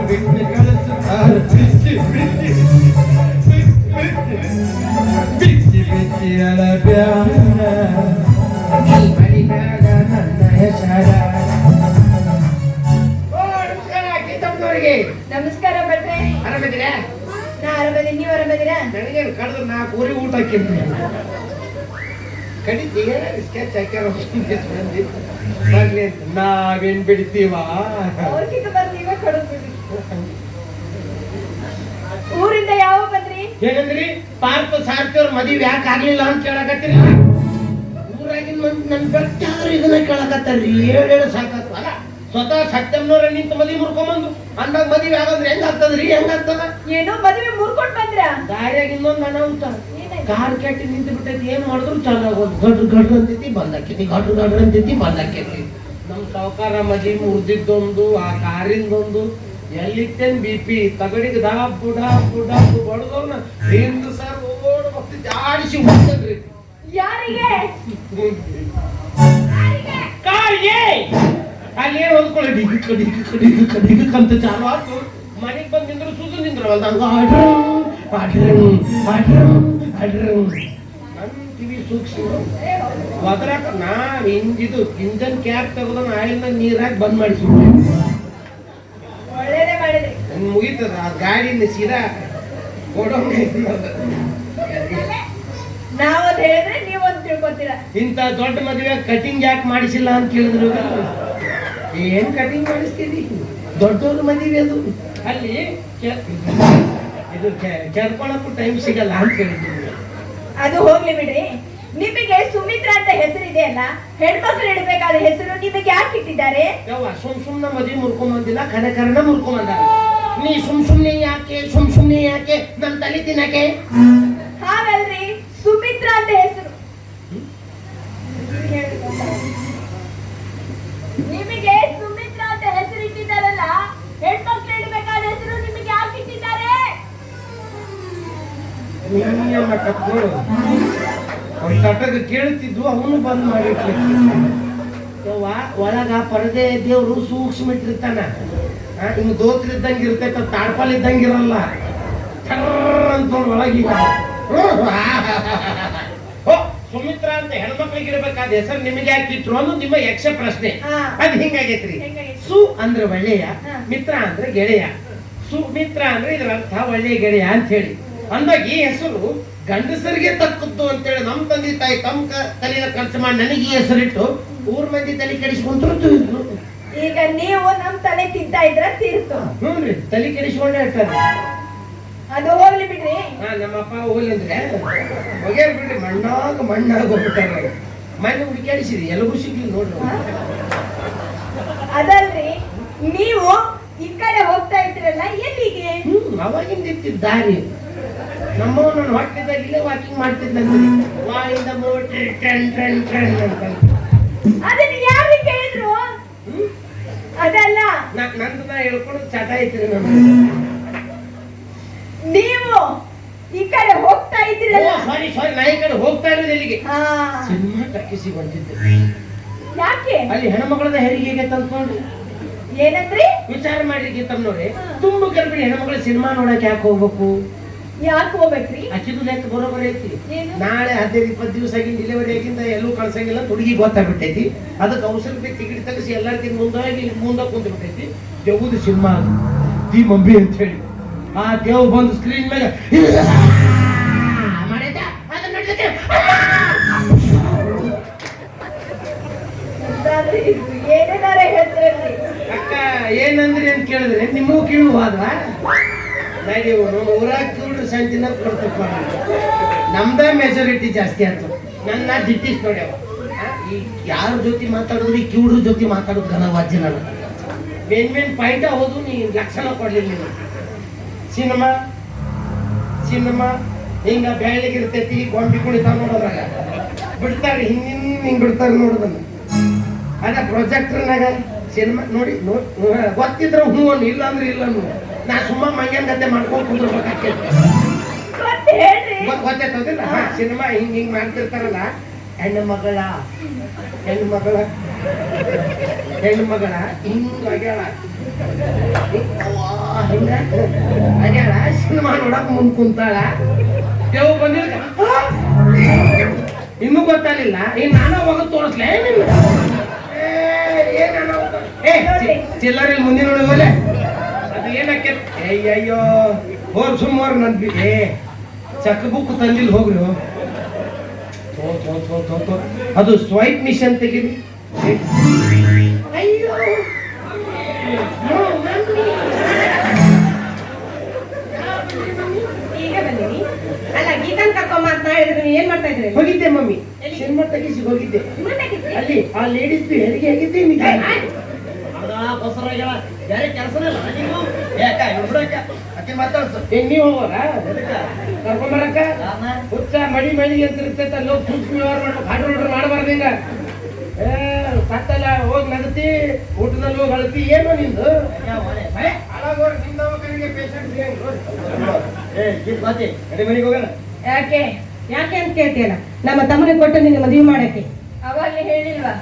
ಬಿಟ್ಟು ಕಳಿಸುತ್ತಾರೆ ಬಿಚ್ಚಿ ಬಿಚ್ಚಿ ಬಿಚ್ಚಿ ಬಿಚ್ಚಿ ಅಳಬ್ಯಾಡ ನೀ ಮರಿಬ್ಯಾಡ ನನ್ನ ಹೆಸರ. ನಮಸ್ಕಾರ ಭಟ್ರೆ. ಆರಾಮಿದ್ದೀರಾ? ನಾ ಆರಾಮದೀನಿ, ನೀವು ಆರಾಮದೀರಾ? ನನಗೇನು ಕಳೆದ್ರೆ 4 ಊರಿ ಊಟ ಹಾಕಿರ್ತೀನಿ. ಕಡಿತೀಯ ಸ್ಕೆಚ್ ಹಾಕ್ಯಾರ ಬರ್ಲಿ ಅಂತ ನಾವೇನ್ ಬಿಡ್ತೀವ. ಅವ್ರಿಗಿಂತ ಬರ್ತೀವ ಕಡಿದ್ಬಿಡಿ. ಊರಿಂದ ಯಾವ ಬಂದ್ರಿ? ಏನಂದ್ರಿ? ಪಾರ್ಥ ಸಾರ್ಥಿಯವ್ರ ಮದುವೆ ಯಾಕೆ ಆಗ್ಲಿಲ್ಲ ಅಂತ ಕೇಳಕತ್ತೀರಿ. ಊರಾಗಿನ ನನ್ ಬೆಟ್ಟಾದ್ರೂ ಇದನ್ನ ಕೇಳಕತ್ತಾರ್ರಿ. 7 ಸಾಕತ್ತ ಅಲ್ಲ. ಸ್ವತಃ ಸತ್ಯಮ್ನವ್ರ ನಿಂತ ಮದುವೆ ಮುರ್ಕೊಂಬಂದು ಅಂದಾಗ ಮದುವೆ ಆಗಂದ್ರೆ ಹೆಂಗಾಗ್ತದ್ರಿ? ಹೆಂಗಾಗ್ತದ? ಏನೋ ಮದುವೆ ಮುರ್ಕೊಂಡ್ ಬಂದ್ರ? ದಾರಿಯಾಗ ಇನ್ನೊಂದು ಅನಾಹುತ. ಕಾರ್ ಕೆಟ್ಟಿ ನಿಂತು ಬಿಟ್ಟೈತಿ. ಏನ್ ಮಾಡಿದ್ರು ಚಾಲು ಆಗೋದು. ಗಡ್ರು ಗಡ್ರು ಅಂತೈತಿ ಬಂದಾಕೈತಿ, ಗಡ್ರು ಗಡ್ರು ಅಂತೈತಿ ಬಂದಾಕೈತಿ. ನಮ್ ಸಾವುಕಾರ ಮದಿ ಮುರಿದಿದ್ದೊಂದು, ಆ ಕಾರಿಂದೊಂದು, ಎಲ್ಲಿತ್ತೇನ್ BP ತಗಡಿಗೆ ದಾ ಬುಡ ಬುಡ ಬಡದವ್ನ ಹಿಂದ್ ಸರ್ ಓಡ್ ಬರ್ತಿ ಜಾಡಿಸಿ ಹುಡ್ತದ್ರಿ. ಯಾರಿಗೆ? ಕಾರಿಗೆ ಅಲ್ಲಿ ಏನ್ ಹೊಂದ್ಕೊಳ್ಳಿ ಡಿಗಿ ಕಡಿಗಿ ಕಡಿಗಿ ಕಡಿಗಿ ಕಂತ ಚಾಲು ಆತು. ಮನೆಗ್ ಬಂದ್ ನಿಂದ್ರು ಸುದು ನಿಂದ್ರವಲ್ದ ಹಂಗ ನನ್ ಕಿವಿ ಸೂಕ್ಷ್ಮ ಒದರಾಕ ನಾ ಇಂಜಿದು ಇಂಜನ್ ಕ್ಯಾಪ್ ತಗೋದ ಆಯಿಲ್ನಾಗ ನೀರಾಗಿ ಬಂದ್ ಮಾಡಿಸ್ಬಿಟ್ಟೆ. ಒಳ್ಳೇದೇ ಮಾಡಿದ್ರಿ. ಮುಗಿತದ ಆ ಗಾಡಿನ ಸೀದಾ ಕೊಡೋಂಗ. ನಾವೊಂದ್ ಹೇಳಿದ್ರೆ ನೀವೊಂದ್ ತಿಳ್ಕೊತೀರಾ. ಇಂತ ದೊಡ್ಡ ಮದುವೆ ಕಟಿಂಗ್ ಯಾಕೆ ಮಾಡಿಸಿಲ್ಲ ಅಂತ ಕೇಳಿದ್ರು. ಏನ್ ಕಟಿಂಗ್ ಮಾಡಿಸ್ತೀರಿ? ದೊಡ್ಡವ್ರ ಮದುವೆ ಅದು. ಅಲ್ಲಿ ಇದು ಕೆರ್ಕೊಳಕ್ಕೂ ಟೈಮ್ ಸಿಗಲ್ಲ ಅಂತ ಹೇಳಿದ್ರು. ಅದು ಹೋಗ್ಲಿ ಬಿಡ್ರಿ. ನಿಮಗೆ ಸುಮಿತ್ರಾ ಅಂತ ಹೆಸರಿದೆ ಅಲ್ಲ, ಹೆಣ್ಮಕ್ಳು ಇಡ್ಬೇಕಾದ ಹೆಸರು ನಿಮಗೆ ಯಾಕೆ ಇಟ್ಟಿದ್ದಾರೆ? ಸುಮ್ನ ಮದುವೆ ಮುರ್ಕೊಂಬಂದಿಲ್ಲ, ಕನಕರಣ ಮುರ್ಕೊಂಬಂದಾರ. ನೀ ಸುಮ್ನೆ ಯಾಕೆ ನನ್ ತಲೆ ತಿನ್ನಕ್ಕೆ? ಹಾಗಲ್ರಿ, ಸುಮಿತ್ರಾ ಅಂತ ಹೆಸರು ನಿಮಗೆ ಸುಮಿತ್ರಾ ಅಂತ ಹೆಸರು ಇಟ್ಟಿದ್ದಾರಲ್ಲ, ಹೆಣ್ಮಕ್ಳು ಇಡ್ಬೇಕಾದ ಹೆಸರು ನಿಮಗೆ ಯಾಕೆ ಇಟ್ಟಿದ್ದಾರೆ? ತಟಗ ಕೇಳ್ತಿದ್ವು, ಅವನು ಬಂದ್ ಮಾಡಿಟ್ಲಿ. ಒಳಗ ಪರದೆ ದೇವ್ರು ಸೂಕ್ಷ್ಮ ಇಟ್ಟಿರ್ತಾನ. ಹಿಂಗ್ ದೋತ್ರ ಇದ್ದಂಗ ಇರ್ತೈತ, ತಾಡ್ಪಾಲ್ ಇದ್ದಂಗ ಇರಲ್ಲ. ಅಂತ ಒಳಗೀಗ ಸುಮಿತ್ರಾ ಅಂತ ಹೆಣ್ಮಕ್ಳಿಗೆ ಇರ್ಬೇಕಾದ ಹೆಸರು ನಿಮಗೆ ಯಾಕೆ ಇಟ್ರು ಅನ್ನೋದು ನಿಮ್ಮ ಯಕ್ಷ ಪ್ರಶ್ನೆ. ಅದ್ ಹಿಂಗಾಗೈತ್ರಿ. ಸು ಅಂದ್ರೆ ಒಳ್ಳೆಯ, ಮಿತ್ರ ಅಂದ್ರೆ ಗೆಳೆಯ. ಸುಮಿತ್ರ ಅಂದ್ರೆ ಇದ್ರ ಅರ್ಥ ಒಳ್ಳೆಯ ಗೆಳೆಯ ಅಂತ ಹೇಳಿ ಅಂದಾಗ ಈ ಹೆಸರು ಗಂಡಸರಿಗೆ ತಕ್ಕದ್ದು ಅಂತೇಳಿ ನಮ್ ತಂದೆ ತಾಯಿ ತಮ್ಮ ತಲೆಯ ಖರ್ಚು ಮಾಡಿ ನನಗೆ ಈ ಹೆಸರಿಟ್ಟು ಊರ್ ಮಂದಿ ತಲೆ ಕೆಡಿಸ್ಕೊಂಡ್ರು. ಈಗ ನೀವು ನಮ್ ತಲೆ ತಿಂತಾ ಇದ್ರ ತೀರ್ತು. ಹ್ಞೂನ್ರಿ, ತಲೆ ಕೆಡಿಸ್ಕೊಂಡೇ ಇರ್ತಾರೆ. ಅದು ಹೋಗ್ಲಿ ಬಿಡ್ರಿ. ನಮ್ಮಪ್ಪ ಹೋಗ್ಲಿ ಅಂದ್ರೆ ಹೋಗ್ಯಾರ ಬಿಡ್ರಿ, ಮಣ್ಣಾಗ ಹೋಗ್ಬಿಟ್ಟಾರ. ಮನೆ ಹುಡುಕಾಡಿಸಿರಿ, ಎಲ್ಲಗೂ ಸಿಗ್ಲಿ ನೋಡ್ರಿ. ಅದಲ್ರಿ, ನೀವು ಈ ಕಡೆ ಹೋಗ್ತಾ ಇದ್ರಲ್ಲ, ಎಲ್ಲಿಗೆ? ಅವಾಗಿಂದ ಇತ್ತಿದ್ದ ದಾರಿ. ನಮ್ಮವ್ ನಾನು ಹೊಟ್ಟಿದ್ದಾಗಿಲ್ಲ ವಾಕಿಂಗ್ ಮಾಡ್ತಿದ್ದಂತೆ. ವಾಯಿಂದ ಮೋಟ್ರಿ ಟ್ರೆಂಡ್ ಟ್ರೆಂಡ್ ಟ್ರೆಂಡ್ ಅಂತ. ಅದನ್ನ ಯಾರು ಕೇಳಿದ್ರು? ಅದಲ್ಲ, ನಂದು ನಾ ಹೇಳ್ಕೊಂಡು ಚಟ ಐತ್ರಿ. ನೀವು ಈ ಕಡೆ ಹೋಗ್ತಾ ಇದ್ದೀರಲ್ಲ. ಸಾರಿ ನಾ ಈ ಕಡೆ ಹೋಗ್ತಾ ಇರೋದು ಎಲ್ಲಿಗೆ? ಸಿನಿಮಾ ಟಕ್ಕಿಸಿ ಬಂದಿದ್ದೆ. ಯಾಕೆ? ಅಲ್ಲಿ ಹೆಣ್ಮಕ್ಳದ ಹೆರಿಗೆ ತಂದ್ಕೊಂಡ್ರಿ. ಏನಂದ್ರಿ? ವಿಚಾರ ಮಾಡಿದ್ರಿ ತಮ್ಮನವ್ರೆ, ತುಂಬ ಗರ್ಭಿಣಿ ಹೆಣ್ಮಕ್ಳ ಸಿನಿಮಾ ನೋಡಕ್ ಯಾಕೆ ಹೋಗ್ಬೇಕು? ಯಾಕೆ ಹೋಗ್ಬೇಕ್ರಿ? ಅಕ್ಕಿದು ಲೆಕ್ಕ ಬರೋಬರ ಐತಿ. ನಾಳೆ 15-20 ದಿವಸ ಆಗಿಂದ ಡೆಲಿವರಿ ಆಗಿಂದ ಎಲ್ಲೂ ಕಳ್ಸಂಗಿಲ್ಲ. ಹುಡುಗಿ ಗೊತ್ತಾಗ್ಬಿಟ್ಟೈತಿ. ಅದಕ್ಕೆ ಔಷಧಿ ಟಿಕೆಟ್ ತೆಗಿಸಿ ಎಲ್ಲರಿಗಿಂತ ಮುಂದೆ ಕುಂತ ಬಿಟ್ಟೈತಿ. ದೇವ್ದು ಸಿನಿಮಾ ದಿ ಮಂಬಿ ಅಂತ ಹೇಳಿ ಆ ದೇವ್ ಬಂದು ಸ್ಕ್ರೀನ್ ಮೇಲೆ ಅಕ್ಕ ಏನಂದ್ರಿ ಅಂತ ಕೇಳಿದ್ರೆ ನಿಮಗೂ ಕೇಳುವಾದ ನಾವು ಊರಾಗ ಕಿವುಡ್ರು ಸಂತಿನ ಕೊಡ್ತಪ್ಪ. ನಮ್ದ ಮೆಜಾರಿಟಿ ಜಾಸ್ತಿ ಆಯ್ತು. ನನ್ನ ದಿಟ್ಟಿಸ್ ನೋಡ್ಯಾವ. ಈ ಯಾರ ಜೊತೆ ಮಾತಾಡಿದ್ರು ಈ ಕಿವುಡ್ರ ಜೊತೆ ಮಾತಾಡೋದು ಘನವಾಜ್ಯ. ನಾನು ಮೇನ್ ಪಾಯಿಂಟ್ ಹೌದು, ನೀ ಲಕ್ಷಣ ಕೊಡ್ಲಿಲ್ಲ. ಸಿನಿಮಾ ಹಿಂಗ ಬೆಳ್ಳಗಿರ್ತೈತಿ, ಗೊಂಬಿ ಕುಣಿತಾವ ನೋಡೋದ್ರಾಗ ಬಿಡ್ತಾರೆ. ಹಿಂಗ್ ಬಿಡ್ತಾರೆ ನೋಡೋದನ್ನ. ಅದ ಪ್ರೊಜೆಕ್ಟರ್ನಾಗ ಸಿನಿಮಾ ನೋಡಿ ಗೊತ್ತಿದ್ರೆ ಹ್ಞೂ ಅನ್ನು, ಇಲ್ಲ ಅಂದ್ರೆ ಇಲ್ಲ ಅನ್ನು. ನಾ ಸುಮ್ಮ ಮಂಗ್ಯನ್ ಗತೆ ಮಾಡ್ಕೊಂಡು ಕುಂದ್ರಬೇಕಾಗ್ತೈತಿ. ಗೊತ್ತಾಯ್ತದಿಲ್ಲ? ಸಿನಿಮಾ ಹಿಂಗ್ ಮಾಡ್ತಿರ್ತಾರಲ್ಲ. ಹೆಣ್ಣು ಮಗಳ ಹಿಂಗಾಗ್ಯಾಳ ಹಿಂಗ ಆಗ್ಯಾಳ ಸಿನಿಮಾ ನೋಡಕ್ ಮುಂದ್ ಕುಂತಾಳ ದೇವ್ ಬಂದಿಲ್ಲ ಇನ್ನೂ ಗೊತ್ತಾಗಲಿಲ್ಲ ಇನ್ ನಾನು ಹೋಗೋದು ತೋರಿಸ್ಲೇ ಚಿಲ್ಲರಿ ಮುಂದಿನ ನೋಡಿಗೋಲೆ ಅದು ಏನಕ್ಕೆ ಅಯ್ಯಯ್ಯೋ ಹೋರ್ ಸುಮಾರು ನನ್ ಬಿಡಿ ಚೆಕ್ ಬುಕ್ ತಂದಿಲ್ ಹೋಗ್ರಿ ಅದು ಸ್ವೈಪ್ ಮಿಷನ್ ತೆಗೀರಿ ಅಯ್ಯೋ ಈಗ ಬಂದಿನಿ ಅಲ್ಲ ಗೀತನ್ ಕರ್ಕೊಂಬ ಅಂತ ಹೇಳಿದ್ರು ಏನ್ ಮಾಡ್ತಾ ಇದ್ರಿ ಹೋಗಿದ್ದೆ ಮಮ್ಮಿ ಸಿನಿಮಾ ತೆಗಿಸಿ ಹೋಗಿದ್ದೆ ಅಲ್ಲಿ ಆ ಲೇಡೀಸ್ ಹೆರಿಗೆ ಆಗಿದ್ದೆ ಬೇರೆ ಕೆಲಸನೇ ಇಲ್ಲ ನೀವು ಅಕ್ಕಿ ಮಾತಾಡ್ಸು ನೀವು ಹೋಗೋರ ಕರ್ಕೊಂಬರಕ್ಕ ಹುಚ್ಚ ಮಡಿ ಮಳಿಗೆ ಅಂತ ಇರ್ತೈತೆ ಅಲ್ಲಿ ಹೋಗಿ ಸೂಕ್ಷ್ಮ ವ್ಯವಹಾರ ಮಾಡ್ಬೇಕು ಹಾರ್ಡ್ ಮಾಡಬಾರ್ದು ಹಿಂಗ ಸತ್ತಲ್ಲ ಹೋಗಿ ನಗತಿ ಊಟದಲ್ಲಿ ಹೋಗಿ ಅಳತಿ ಏನೋ ನಿಂದು ಮನೆಗೆ ಹೋಗೋಣ ಯಾಕೆ ಯಾಕೆ ಅಂತ ಕೇಳ್ತೀಯಲ್ಲ ನಮ್ಮ ತಮ್ಮನಿಗೆ ಕೊಟ್ಟು ನಿನ್ನ ಮದುವೆ ಮಾಡಕ್ಕೆ ಅವಾಗ್ಲೇ ಹೇಳಿಲ್ವಾ